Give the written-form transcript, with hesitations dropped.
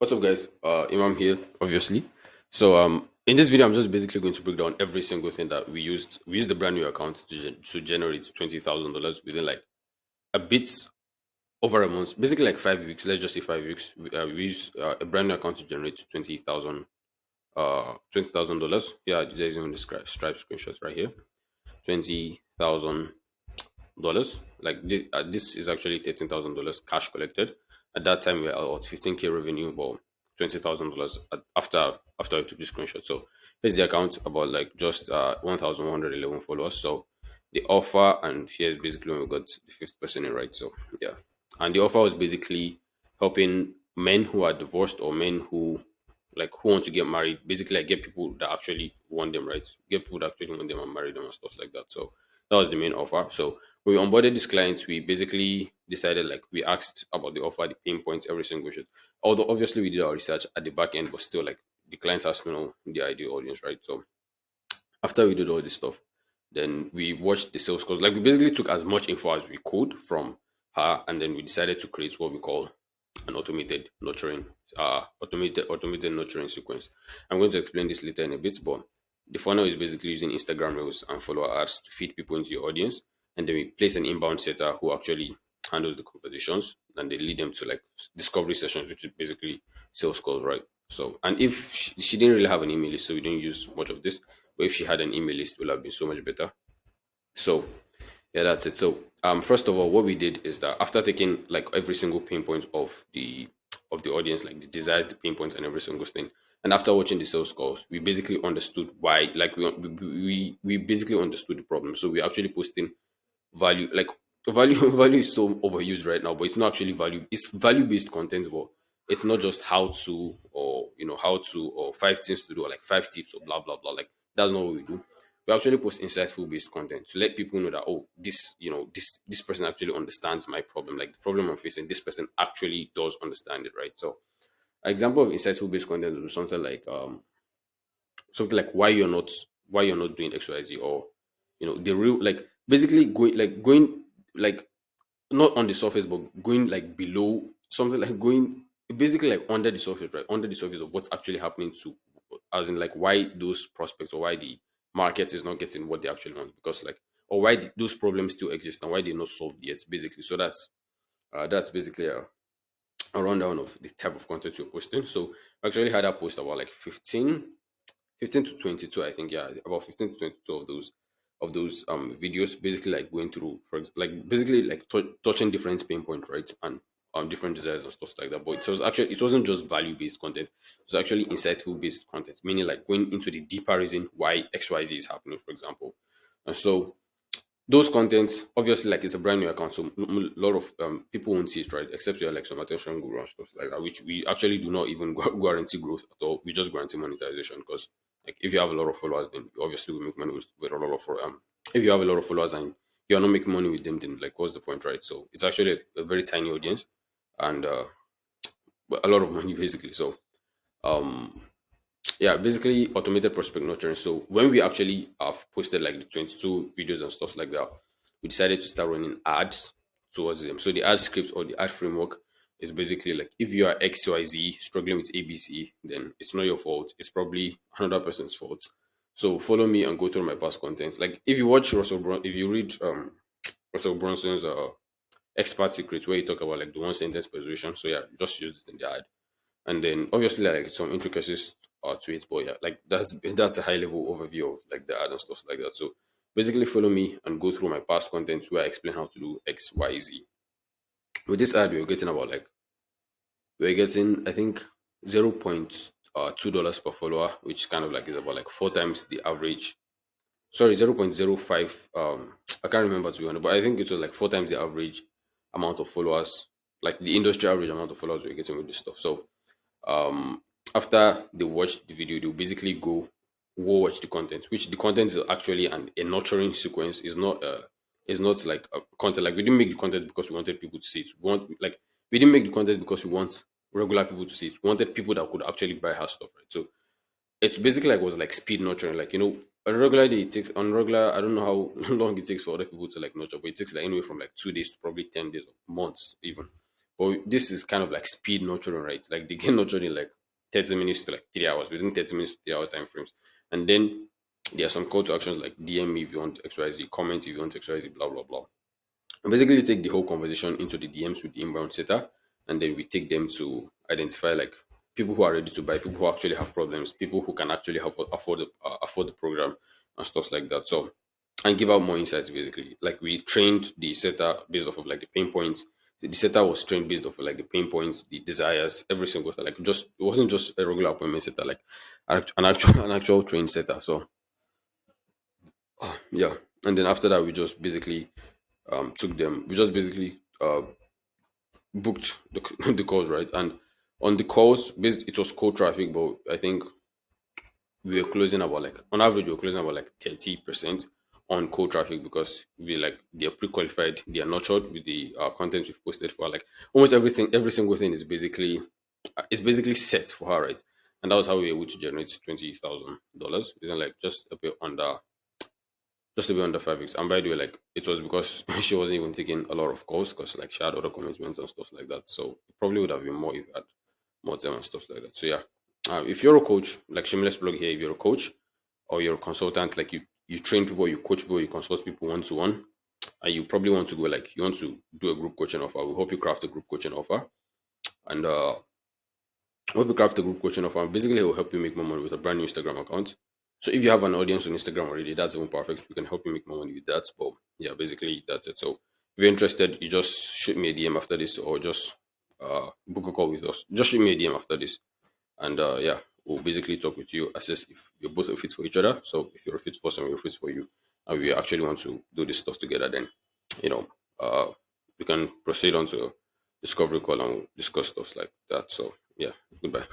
What's up, guys? Imam here, obviously. So, in this video, I'm just basically going to break down every single thing that we used. We used the brand new account to generate $20,000 within like a bit over a month, basically like 5 weeks. Let's just say 5 weeks. We used a brand new account to generate $20,000. Yeah, there's even the stripe screenshots right here. $20,000. Like this is actually $13,000 cash collected. At that time, we were at 15K revenue, but $20,000 after I took the screenshot. So here's the account about like just 1,111 followers. So the offer, and here's basically when we got the fifth person in, right? So yeah, and the offer was basically helping men who are divorced or men who want to get married, basically like get people that actually want them, right? Get people that actually want them and marry them and stuff like that. So that was the main offer. So when we onboarded these clients, we basically decided like we asked about the offer, the pain points, every single shit. Although obviously we did our research at the back end, but still like the clients has to know the ideal audience, right? So after we did all this stuff, then we watched the sales calls. Like we basically took as much info as we could from her, and then we decided to create what we call an automated nurturing sequence. I'm going to explain this later in a bit, but the funnel is basically using Instagram reels and follower ads to feed people into your audience, and then we place an inbound setter who actually handles the conversations, and they lead them to like discovery sessions, which is basically sales calls, right? So, and if she didn't really have an email list, so we didn't use much of this, but if she had an email list, it would have been so much better. So yeah, that's it. So first of all, what we did is that after taking like every single pain point of the audience, like the desires, the pain points, and every single thing, and after watching the sales calls, we basically understood why. Like we basically understood the problem. So we're actually posting value. Like value value is so overused right now, but it's not actually value. It's value based content, but it's not just how to or how to or five things to do or like five tips or blah blah blah. Like that's not what we do. We actually post insightful based content to let people know that, oh, this person actually understands my problem, like the problem I'm facing, this person actually does understand it, right? So an example of insightful based content would be something like why you're not doing XYZ, or the real, like basically going like not on the surface, but going like below, something like going basically like under the surface, right? Under the surface of what's actually happening to, as in like why those prospects or why the market is not getting what they actually want, because like, or why those problems still exist and why they're not solved yet, basically. So that's basically a rundown of the type of content you're posting. So I actually had a post about like 15 to 22, I think. Yeah, about 15 to 22 of those videos, basically like going through, like basically like touching different pain points, right? And different desires and stuff like that. But it wasn't just value based content, it was actually insightful based content, meaning like going into the deeper reason why XYZ is happening, for example. And so those contents, obviously, like it's a brand new account, so a lot of people won't see it, right? Except you're like some attention guru and stuff like that, which we actually do not even guarantee growth at all. We just guarantee monetization, because like if you have a lot of followers, then you obviously will make money with a lot of if you have a lot of followers and you're not making money with them, then like what's the point, right? So it's actually a very tiny audience, and but a lot of money basically. So um yeah, basically automated prospect nurturing. So when we actually have posted like the 22 videos and stuff like that, we decided to start running ads towards them. So the ad script or the ad framework is basically like, if you are XYZ struggling with ABC, then it's not your fault. It's probably another person's fault. So follow me and go through my past contents. Like if you watch if you read Russell Brunson's expert secrets, where you talk about like the one sentence persuasion. So yeah, just use this in the ad, and then obviously like some intricacies to it, but yeah, like that's a high level overview of like the ad and stuff like that. So basically follow me and go through my past content where I explain how to do XYZ. With this ad, we're getting, I think, 0.2 dollars per follower, which kind of like is about like four times the average. Sorry, 0.05. I can't remember, to be honest, but I think it was like four times the average amount of followers, like the industry average amount of followers we're getting with this stuff. So um after they watch the video, they'll basically go watch the content, which the content is actually a nurturing sequence. Is not like a content. Like we didn't make the content because we wanted people to see it. We didn't make the content because we want regular people to see it. We wanted people that could actually buy her stuff, right? So it's basically like was like speed nurturing. Like, on a regular day, it takes on regular, I don't know how long it takes for other people to like nurture, but it takes like anywhere from like 2 days to probably 10 days or months even. But this is kind of like speed nurturing, right? Like they get nurtured in like 30 minutes to like 3 hours, within 30 minutes to 3 hour time frames. And then there are some call to actions like DM me if you want XYZ, comment if you want XYZ, blah blah blah. And basically take the whole conversation into the DMs with the inbound setter, and then we take them to identify like people who are ready to buy, people who actually have problems, people who can actually afford the program and stuff like that. So and give out more insights basically. Like we trained the setter based off of like the pain points. So the setter was trained based off of like the pain points, the desires, every single thing. Like just it wasn't just a regular appointment setter, like an actual trained setter. So yeah, and then after that we just basically took them. We just basically booked the the calls, right? And on the calls, it was cold traffic, but I think we were closing about like on average we were closing about like 30% on cold traffic because we like they're pre-qualified, they are nurtured with the content we've posted for like almost everything. Every single thing is basically it's basically set for her, right? And that was how we were able to generate $20,000 within like just a bit under 5 weeks. And by the way, like it was because she wasn't even taking a lot of calls because like she had other commitments and stuff like that. So it probably would have been more if I had more time and stuff like that. So yeah, if you're a coach, like shameless plug here, if you're a coach or you're a consultant, like you train people, you coach people, you consult people one to one, and you probably want to go like you want to do a group coaching offer. We help you craft a group coaching offer, and help you craft a group coaching offer. Basically, it will help you make more money with a brand new Instagram account. So if you have an audience on Instagram already, that's even perfect. We can help you make more money with that. But yeah, basically that's it. So if you're interested, you just shoot me a DM after this, or just book a call with us. Just shoot me a DM after this, and yeah, we'll basically talk with you, assess if you're both a fit for each other. So if you're a fit for someone, you're a fit for you, and we actually want to do this stuff together, then you know, we can proceed on to discovery call and we'll discuss stuff like that. So yeah, goodbye.